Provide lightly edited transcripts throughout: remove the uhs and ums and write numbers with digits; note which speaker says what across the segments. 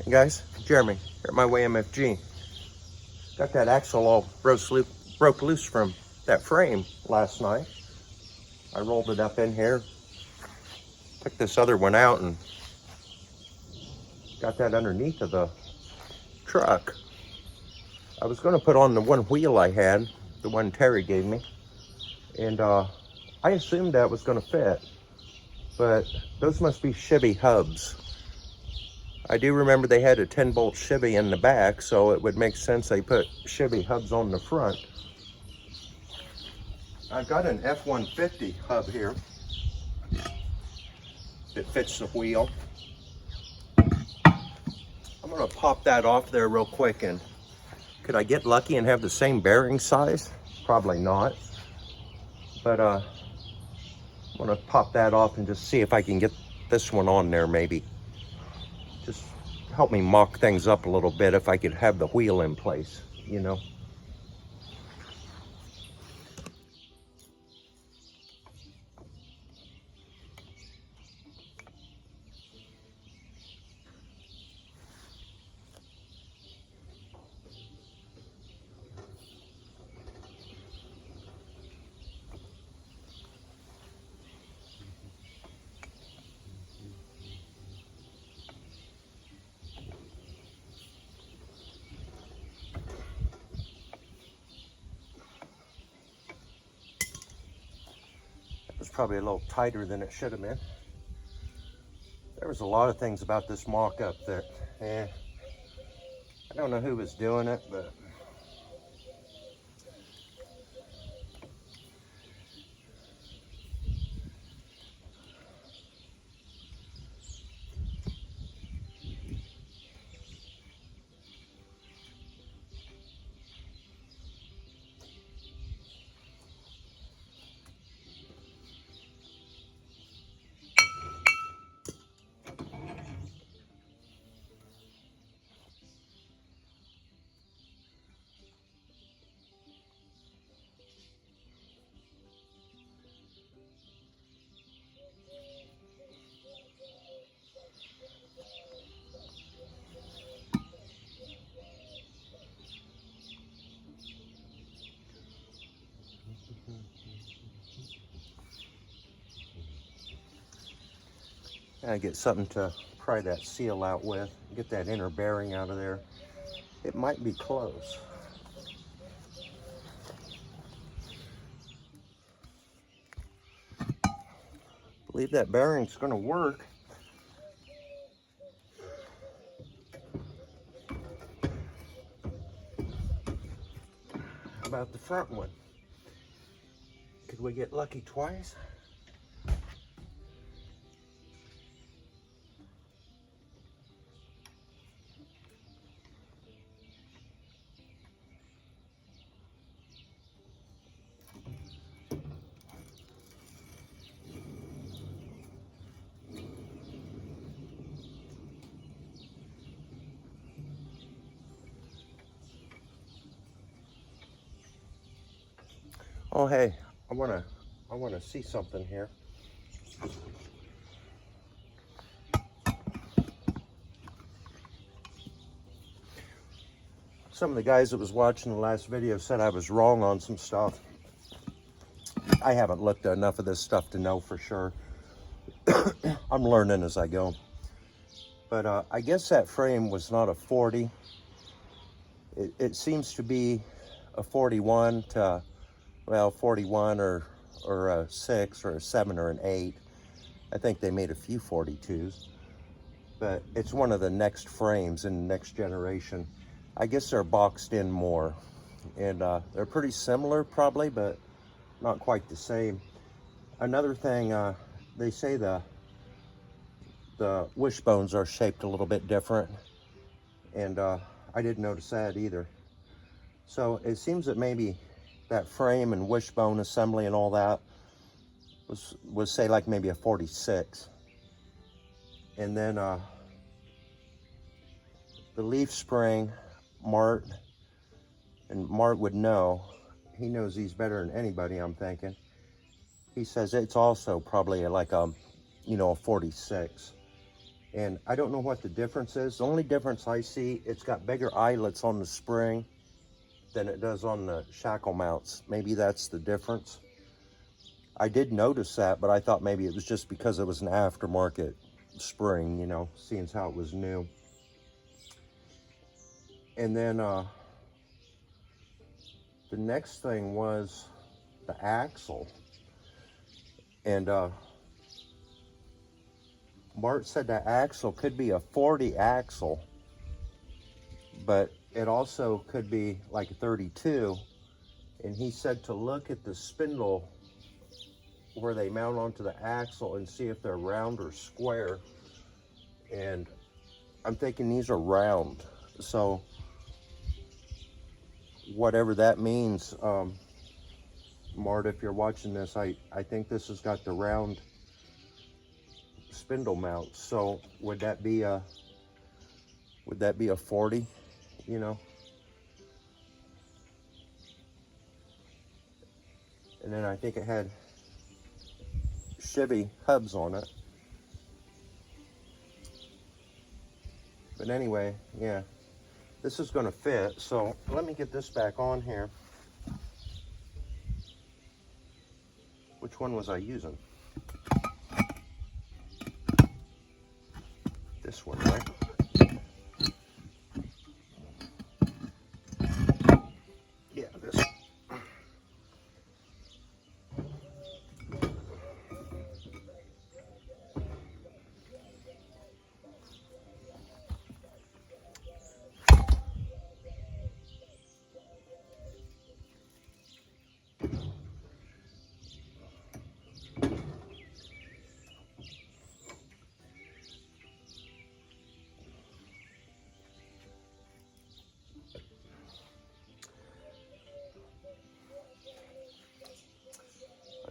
Speaker 1: Hey guys, Jeremy here at My Way MFG. Got that axle all broke loose from that frame last night. I rolled it up in here, took this other one out, and got that underneath of the truck. I was going to put on the one wheel I had, the one Terry gave me, and I assumed that was going to fit, but those must be Chevy hubs. I do remember they had a 10-bolt Chevy in the back, so it would make sense they put Chevy hubs on the front. I've got an F-150 hub here that fits the wheel. I'm going to pop that off there real quick, and could I get lucky and have the same bearing size? Probably not, but I'm going to pop that off and just see if I can get this one on there maybe. Just help me mock things up a little bit if I could have the wheel in place, you know. It was probably a little tighter than it should have been. There was a lot of things about this mock-up that, I don't know who was doing it, but I get something to pry that seal out with, get that inner bearing out of there. It might be close. Believe that bearing's going to work. How about the front one? Could we get lucky twice? Oh hey, I wanna see something here. Some of the guys that was watching the last video said I was wrong on some stuff. I haven't looked at enough of this stuff to know for sure. I'm learning as I go. But I guess that frame was not a 40. It seems to be a 41 to, well, 41 or a 6 or a 7 or an 8. I think they made a few 42s. But it's one of the next frames in the next generation. I guess they're boxed in more. And they're pretty similar probably, but not quite the same. Another thing, they say the wishbones are shaped a little bit different. And I didn't notice that either. So it seems that maybe that frame and wishbone assembly and all that was say like maybe a 46. And then the leaf spring, Mart would know. He knows these better than anybody, I'm thinking. He says it's also probably like a, you know, a 46. And I don't know what the difference is. The only difference I see, it's got bigger eyelets on the spring than it does on the shackle mounts. Maybe that's the difference. I did notice that, but I thought maybe it was just because it was an aftermarket spring, you know, seeing as how it was new. And then the next thing was the axle. And Bart said that axle could be a 40 axle, but it also could be like a 32. And he said to look at the spindle where they mount onto the axle and see if they're round or square. And I'm thinking these are round. So whatever that means, Mart, if you're watching this, I think this has got the round spindle mount. So would that be a 40, you know? And then I think it had Chevy hubs on it. But anyway, yeah, this is going to fit. So let me get this back on here. Which one was I using? This one, right? Yeah, this.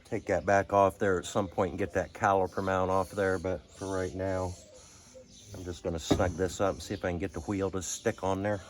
Speaker 1: Take that back off there at some point and get that caliper mount off there, but for right now, I'm just going to snug this up and see if I can get the wheel to stick on there.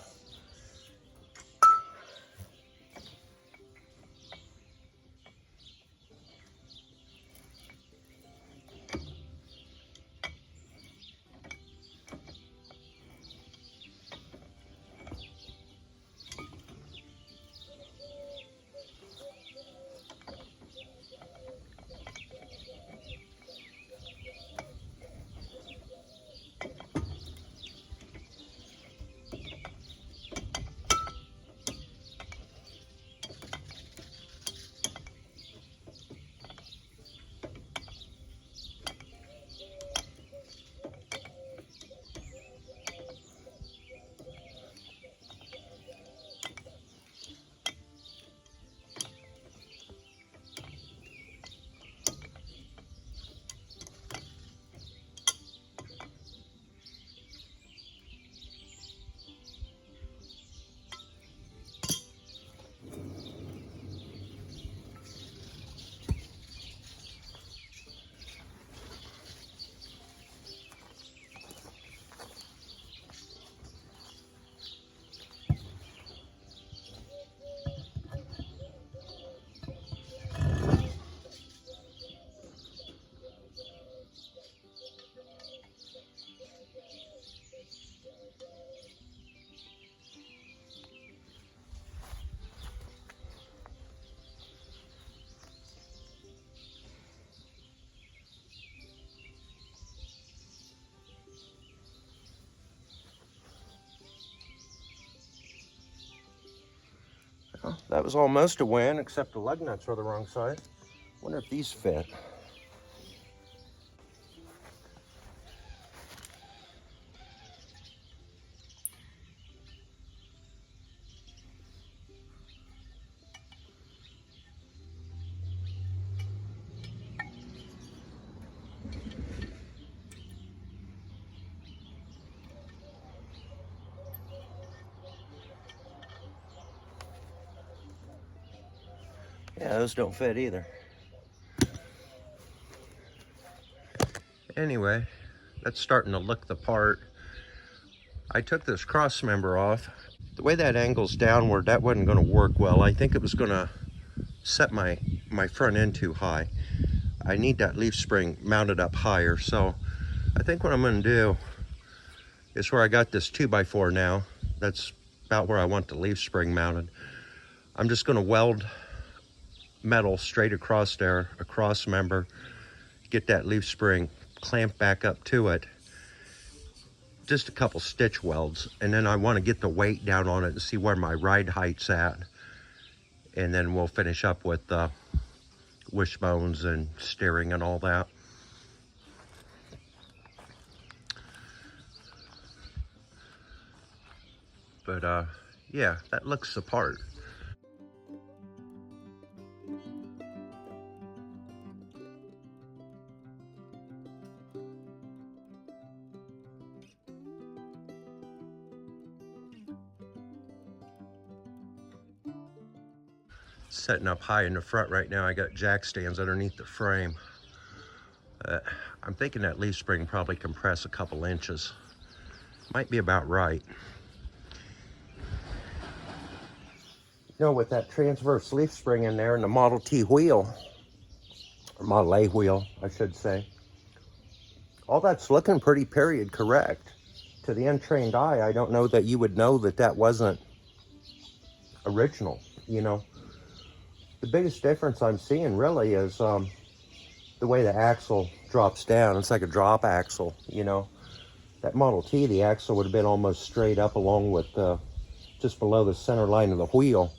Speaker 1: Well, that was almost a win, except the lug nuts are the wrong side. Wonder if these fit. Yeah, those don't fit either. Anyway, that's starting to look the part. I took this cross member off. The way that angle's downward, that wasn't going to work well. I think it was going to set my front end too high. I need that leaf spring mounted up higher, so I think what I'm gonna do is where I got this 2x4 now, that's about where I want the leaf spring mounted. I'm just gonna weld metal straight across there, a cross member, get that leaf spring clamped back up to it. Just a couple stitch welds, and then I want to get the weight down on it and see where my ride height's at, and then we'll finish up with wishbones and steering and all that. But yeah, that looks the part. Setting up high in the front right now. I got jack stands underneath the frame. I'm thinking that leaf spring probably compress a couple inches. Might be about right. You know, with that transverse leaf spring in there and the Model T wheel, or Model A wheel, I should say, all that's looking pretty period correct. To the untrained eye, I don't know that you would know that that wasn't original, you know. The biggest difference I'm seeing really is the way the axle drops down. It's like a drop axle, you know. That Model T, the axle would have been almost straight up along with just below the center line of the wheel.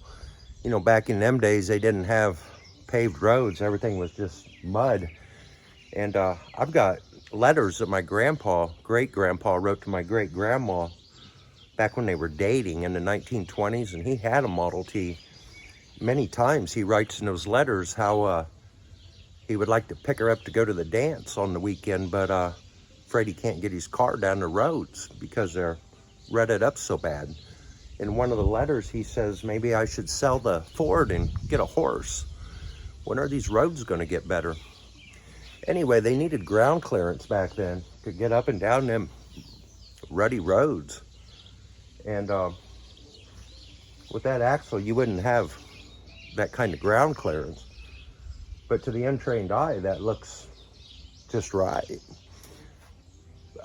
Speaker 1: You know, back in them days, they didn't have paved roads. Everything was just mud. And I've got letters that my great-grandpa wrote to my great-grandma back when they were dating in the 1920s, and he had a Model T. Many times he writes in those letters how he would like to pick her up to go to the dance on the weekend, but afraid he can't get his car down the roads because they're rutted up so bad. In one of the letters, he says, maybe I should sell the Ford and get a horse. When are these roads going to get better? Anyway, they needed ground clearance back then to get up and down them rutty roads. And with that axle, you wouldn't have that kind of ground clearance. But to the untrained eye, that looks just right.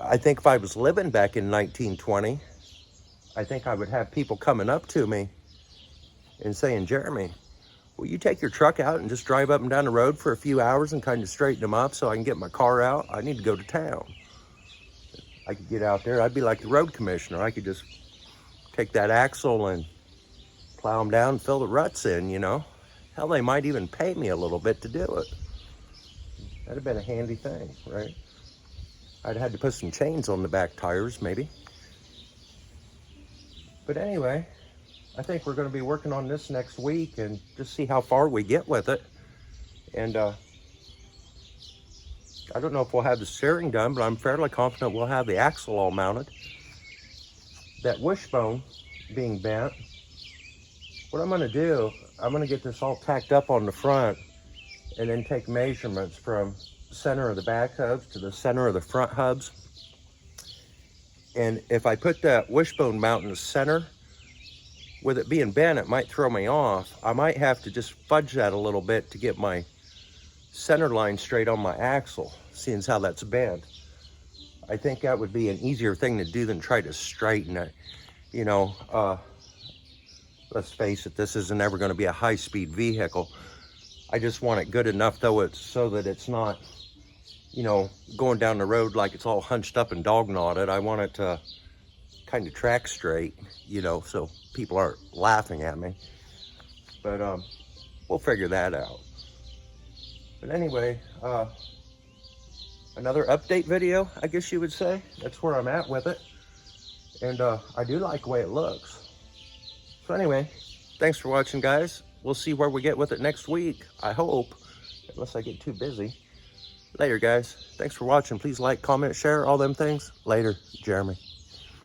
Speaker 1: I think if I was living back in 1920, I think I would have people coming up to me and saying, Jeremy, will you take your truck out and just drive up and down the road for a few hours and kind of straighten them up so I can get my car out? I need to go to town. I could get out there. I'd be like the road commissioner. I could just take that axle and plow them down and fill the ruts in, you know. Hell, they might even pay me a little bit to do it. That'd have been a handy thing, right? I'd had to put some chains on the back tires, maybe. But anyway, I think we're going to be working on this next week and just see how far we get with it. And I don't know if we'll have the steering done, but I'm fairly confident we'll have the axle all mounted. That wishbone being bent, what I'm going to do, I'm going to get this all tacked up on the front and then take measurements from the center of the back hubs to the center of the front hubs. And if I put that wishbone mount in the center, with it being bent, it might throw me off. I might have to just fudge that a little bit to get my center line straight on my axle, seeing as how that's bent. I think that would be an easier thing to do than try to straighten it. You know, let's face it, this isn't ever going to be a high-speed vehicle. I just want it good enough, though, it's so that it's not, you know, going down the road like it's all hunched up and dog-knotted. I want it to kind of track straight, you know, so people aren't laughing at me. But we'll figure that out. But anyway, another update video, I guess you would say. That's where I'm at with it. And I do like the way it looks. So anyway, thanks for watching, guys. We'll see where we get with it next week, I hope, unless I get too busy. Later, guys. Thanks for watching. Please like, comment, share, all them things. Later, Jeremy.